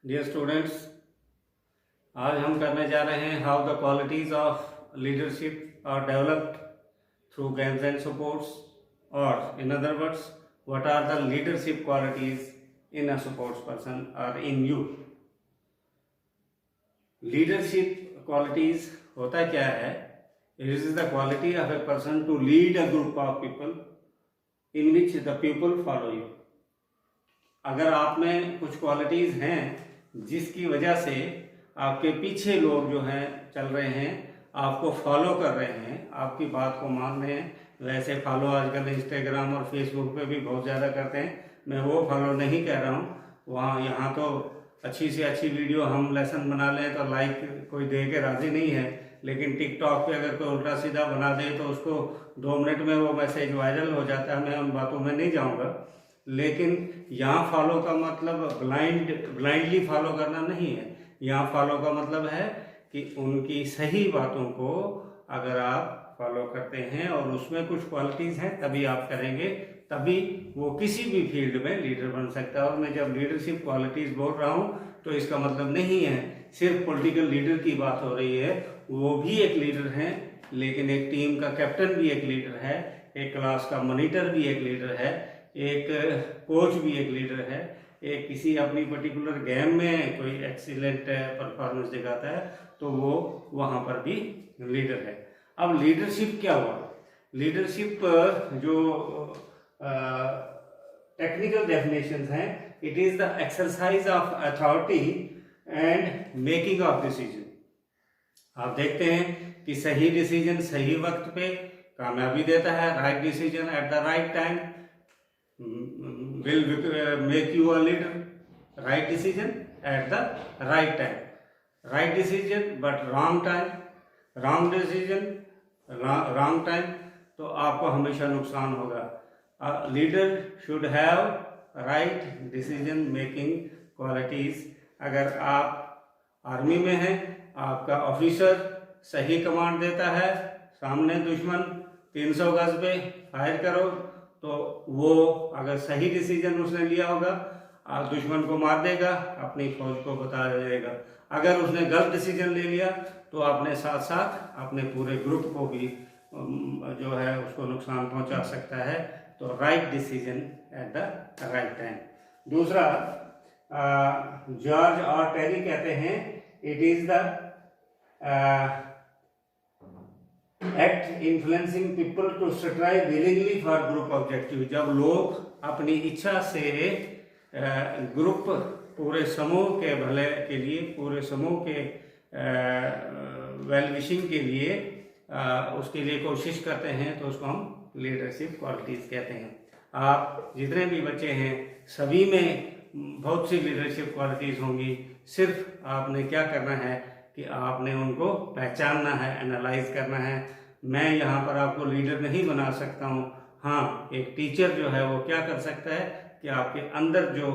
Dear students, आज हम करने जा रहे हैं how the qualities of leadership are developed through games and sports, और in other words what are the leadership qualities in a sports person और in you. Leadership qualities होता क्या है? It is the quality of a person to lead a group of people in which the people follow you. अगर आप में कुछ qualities हैं जिसकी वजह से आपके पीछे लोग जो हैं चल रहे हैं, आपको फॉलो कर रहे हैं, आपकी बात को मान रहे हैं। वैसे फॉलो आजकल इंस्टाग्राम और फेसबुक पे भी बहुत ज़्यादा करते हैं, मैं वो फॉलो नहीं कह रहा हूँ। वहाँ यहाँ तो अच्छी से अच्छी वीडियो हम लेसन बना लें तो लाइक कोई दे के राज़ी नहीं है, लेकिन टिकटॉक पे अगर कोई उल्टा सीधा बना दे तो उसको 2 मिनट में वो मैसेज वायरल हो जाता है। मैं उन बातों में नहीं जाऊँगा, लेकिन यहाँ फॉलो का मतलब ब्लाइंडली फॉलो करना नहीं है। यहाँ फॉलो का मतलब है कि उनकी सही बातों को अगर आप फॉलो करते हैं और उसमें कुछ क्वालिटीज़ हैं तभी आप करेंगे, तभी वो किसी भी फील्ड में लीडर बन सकता है। और मैं जब लीडरशिप क्वालिटीज़ बोल रहा हूँ तो इसका मतलब नहीं है सिर्फ पॉलिटिकल लीडर की बात हो रही है, वो भी एक लीडर हैं, लेकिन एक टीम का कैप्टन भी एक लीडर है, एक क्लास का मॉनिटर भी एक लीडर है, एक कोच भी एक लीडर है, एक किसी अपनी पर्टिकुलर गेम में कोई एक्सीलेंट परफॉर्मेंस दिखाता है तो वो वहाँ पर भी लीडर है। अब लीडरशिप क्या हुआ? लीडरशिप जो टेक्निकल डेफिनेशंस हैं, it is the exercise of authority and making of decision. आप देखते हैं कि सही डिसीजन सही वक्त पे कामयाबी देता है। Right decision at the right time will make you a leader. Right decision at the right time. Right decision but wrong time. Wrong decision wrong time तो आपको हमेशा नुकसान होगा। Leader should have right decision making qualities. अगर आप army में हैं, आपका ऑफिसर सही कमांड देता है, सामने दुश्मन 300 गज पे फायर करो, तो वो अगर सही डिसीजन उसने लिया होगा दुश्मन को मार देगा, अपनी फौज को बता देगा। अगर उसने गलत डिसीजन ले लिया तो अपने साथ साथ अपने पूरे ग्रुप को भी जो है उसको नुकसान पहुंचा सकता है। तो right decision at the right time. दूसरा, जॉर्ज और टेरी कहते हैं it is the act influencing people to strive willingly for group objective. जब लोग अपनी इच्छा से ग्रुप पूरे समूह के भले के लिए, पूरे समूह के वेल विशिंग के लिए उसके लिए कोशिश करते हैं तो उसको हम लीडरशिप क्वालिटीज़ कहते हैं। आप जितने भी बच्चे हैं सभी में बहुत सी लीडरशिप क्वालिटीज़ होंगी। सिर्फ आपने क्या करना है कि आपने उनको पहचानना है, एनालाइज करना है। मैं यहाँ पर आपको लीडर नहीं बना सकता हूँ। हाँ, एक टीचर जो है वो क्या कर सकता है कि आपके अंदर जो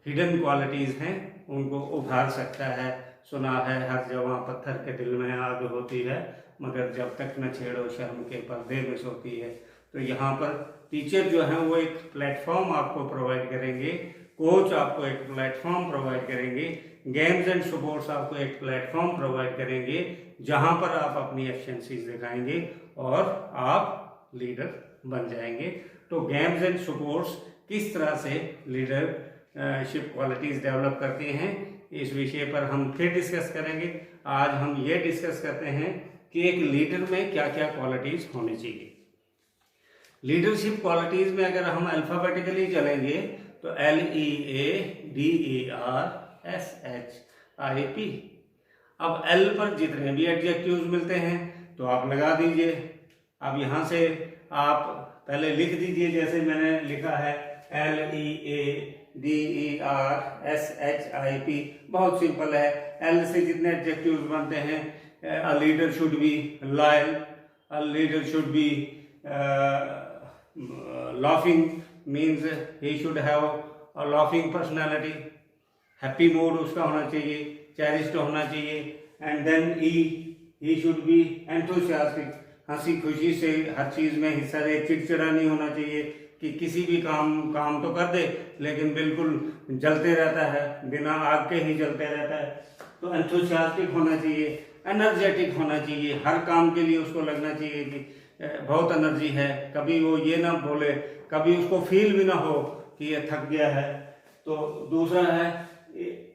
हिडन क्वालिटीज़ हैं उनको उभार सकता है। सुना है हर जवां पत्थर के दिल में आग होती है, मगर जब तक न छेड़ो शर्म के पर्दे में सोती है। तो यहाँ पर टीचर जो है वो एक प्लेटफॉर्म आपको प्रोवाइड करेंगे, कोच आपको एक प्लेटफॉर्म प्रोवाइड करेंगे, गेम्स एंड सपोर्ट्स आपको एक प्लेटफॉर्म प्रोवाइड करेंगे जहां पर आप अपनी एफिशिएंसीज दिखाएंगे और आप लीडर बन जाएंगे। तो गेम्स एंड सपोर्ट्स किस तरह से लीडरशिप क्वालिटीज डेवलप करती हैं, इस विषय पर हम फिर डिस्कस करेंगे। आज हम ये डिस्कस करते हैं कि एक लीडर में क्या क्या क्वालिटीज होनी चाहिए। लीडरशिप क्वालिटीज में अगर हम अल्फाबेटिकली चलेंगे तो LEADERSHIP। अब L पर जितने भी एडजेक्टिव्स मिलते हैं तो आप लगा दीजिए। अब यहाँ से आप पहले लिख दीजिए, जैसे मैंने लिखा है LEADERSHIP। बहुत सिंपल है। L से जितने एडजेक्टिव्स बनते हैं, a leader should be loyal, a leader should be laughing means he should have a laughing personality, happy mood उसका होना चाहिए, cherished होना चाहिए, and then he should be enthusiastic, हंसी खुशी से हर चीज़ में हिस्सा ले, चिड़चिड़ा नहीं होना चाहिए, कि किसी भी काम तो कर दे लेकिन बिल्कुल जलते रहता है, बिना आग के ही जलते रहता है। तो एंथुसियास्टिक होना चाहिए, एनर्जेटिक होना चाहिए, हर काम के लिए उसको लगना चाहिए कि बहुत एनर्जी है। कभी वो ये ना बोले, कभी उसको फील भी ना हो कि ये थक गया है। तो दूसरा है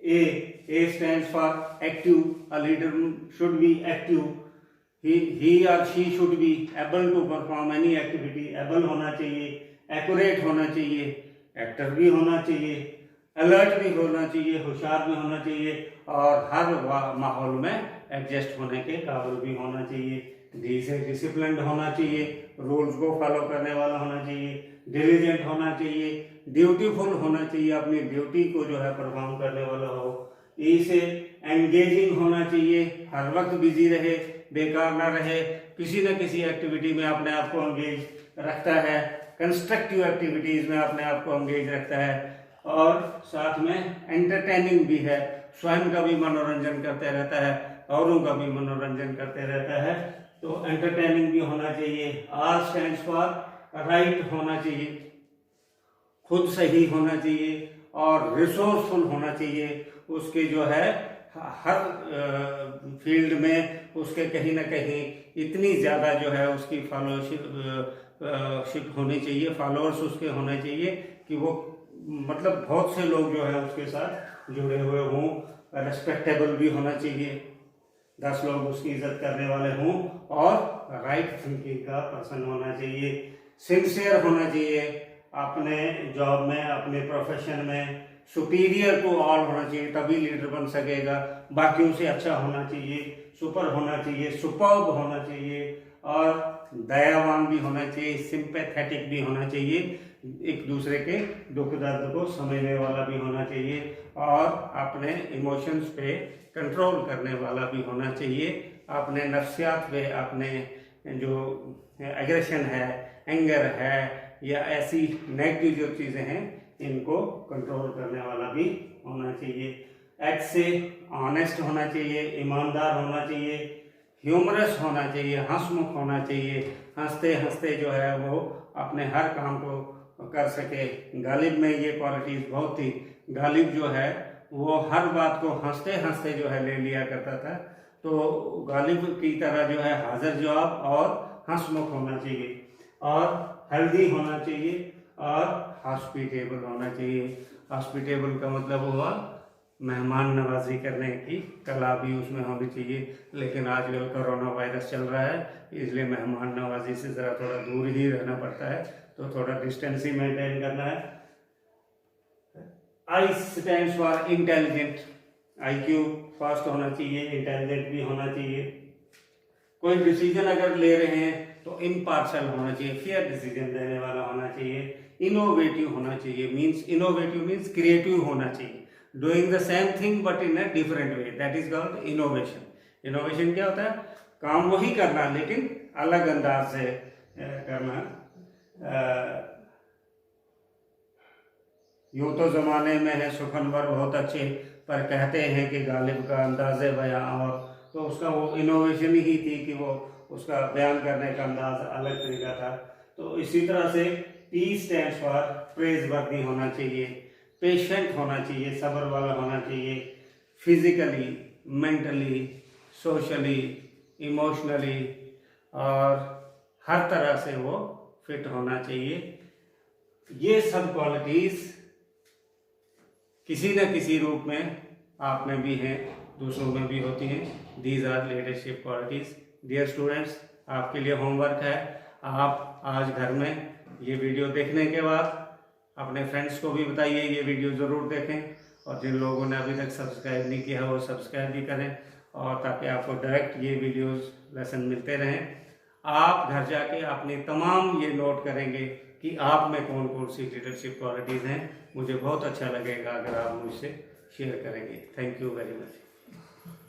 ए stands for active. A leader should be active. he or she should be able to perform any activity। Able होना चाहिए, एक्यूरेट होना चाहिए, एक्टर भी होना चाहिए, अलर्ट भी होना चाहिए, होशियार भी होना चाहिए और हर माहौल में एडजस्ट होने के काबिल भी होना चाहिए। डी से डिसिप्लिन्ड होना चाहिए, रूल्स को फॉलो करने वाला होना चाहिए, डिलीजेंट होना चाहिए, ड्यूटीफुल होना चाहिए, अपनी ड्यूटी को जो है परफॉर्म करने वाला हो। ई से एंगेजिंग होना चाहिए, हर वक्त बिजी रहे, बेकार ना रहे, किसी न किसी एक्टिविटी में अपने आप को एंगेज रखता है, कंस्ट्रक्टिव एक्टिविटीज में अपने आप को एंगेज रखता है और साथ में एंटरटेनिंग भी है, स्वयं का भी मनोरंजन करते रहता है, औरों का भी मनोरंजन करते रहता है। तो एंटरटेनिंग भी होना चाहिए। आर स्टैंड्स फॉर राइट होना चाहिए, खुद सही होना चाहिए और रिसोर्सफुल होना चाहिए। उसके जो है हर फील्ड में उसके कहीं ना कहीं इतनी ज़्यादा जो है उसकी फॉलोशिप होनी चाहिए, फॉलोअर्स उसके होने चाहिए कि वो मतलब बहुत से लोग जो है उसके साथ जुड़े हुए हों। रेस्पेक्टेबल भी होना चाहिए, 10 लोग उसकी इज्जत करने वाले हों और राइट थिंकिंग का पर्सन होना चाहिए। सिंसियर होना चाहिए अपने जॉब में, अपने प्रोफेशन में, सुपीरियर टू ऑल होना चाहिए, तभी लीडर बन सकेगा। बाकियों से अच्छा होना चाहिए, सुपर होना चाहिए, सुपर्ब होना चाहिए और दयावान भी होना चाहिए, सिंपैथेटिक भी होना चाहिए, एक दूसरे के दुख दर्द को समझने वाला भी होना चाहिए और अपने इमोशंस पे कंट्रोल करने वाला भी होना चाहिए। अपने नफ्सियात पे, अपने जो एग्रेशन है, एंगर है या ऐसी नेगेटिव जो चीज़ें हैं इनको कंट्रोल करने वाला भी होना चाहिए। एक्ट से ऑनेस्ट होना चाहिए, ईमानदार होना चाहिए, ह्यूमरस होना चाहिए, हंसमुख होना चाहिए, हंसते हंसते जो है वो अपने हर काम को कर सके। गालिब में ये क्वालिटीज़ बहुत थी। गालिब जो है वो हर बात को हंसते हंसते जो है ले लिया करता था। तो गालिब की तरह जो है हाजिर जवाब और हंसमुख होना चाहिए और हेल्दी होना चाहिए और हॉस्पिटेबल होना चाहिए। हॉस्पिटेबल का मतलब हुआ मेहमान नवाजी करने की कला भी उसमें होनी चाहिए, लेकिन आजकल कोरोना वायरस चल रहा है इसलिए मेहमान नवाजी से ज़रा थोड़ा दूर ही रहना पड़ता है, तो थोड़ा डिस्टेंस ही मेंटेन करना है। आई stands for intelligent. IQ fast होना चाहिए, इंटेलिजेंट भी होना चाहिए। कोई डिसीजन अगर ले रहे हैं तो इम्पार्शियल होना चाहिए, फेयर डिसीजन लेने वाला होना चाहिए। इनोवेटिव होना चाहिए, इनोवेटिव मीन्स क्रिएटिव होना चाहिए, doing the same thing but in a different way, that is called innovation. Innovation क्या होता है? काम वही करना लेकिन अलग अंदाज से करना। यूं तो जमाने में है सुखनवर बहुत अच्छे, पर कहते हैं कि गालिब का अंदाज़े बयां और, तो उसका वो इनोवेशन ही थी कि वो उसका बयान करने का अंदाज अलग तरीका था। तो इसी तरह से P स्टैंड्स फॉर प्रेज़वर्दी होना चाहिए, पेशेंट होना चाहिए, सब्र वाला होना चाहिए, फिजिकली, मेंटली, सोशली, इमोशनली और हर तरह से वो फिट होना चाहिए। ये सब क्वालिटीज़ किसी न किसी रूप में आप में भी हैं, दूसरों में भी होती हैं। These are leadership qualities. Dear students, आपके लिए होमवर्क है। आप आज घर में ये वीडियो देखने के बाद अपने फ्रेंड्स को भी बताइए ये वीडियो ज़रूर देखें और जिन लोगों ने अभी तक सब्सक्राइब नहीं किया वो सब्सक्राइब भी करें और ताकि आपको डायरेक्ट ये वीडियोस लेसन मिलते रहें। आप घर जाके अपनी तमाम ये नोट करेंगे कि आप में कौन कौन सी लीडरशिप क्वालिटीज़ हैं। मुझे बहुत अच्छा लगेगा अगर आप मुझसे शेयर करेंगे। Thank you very much.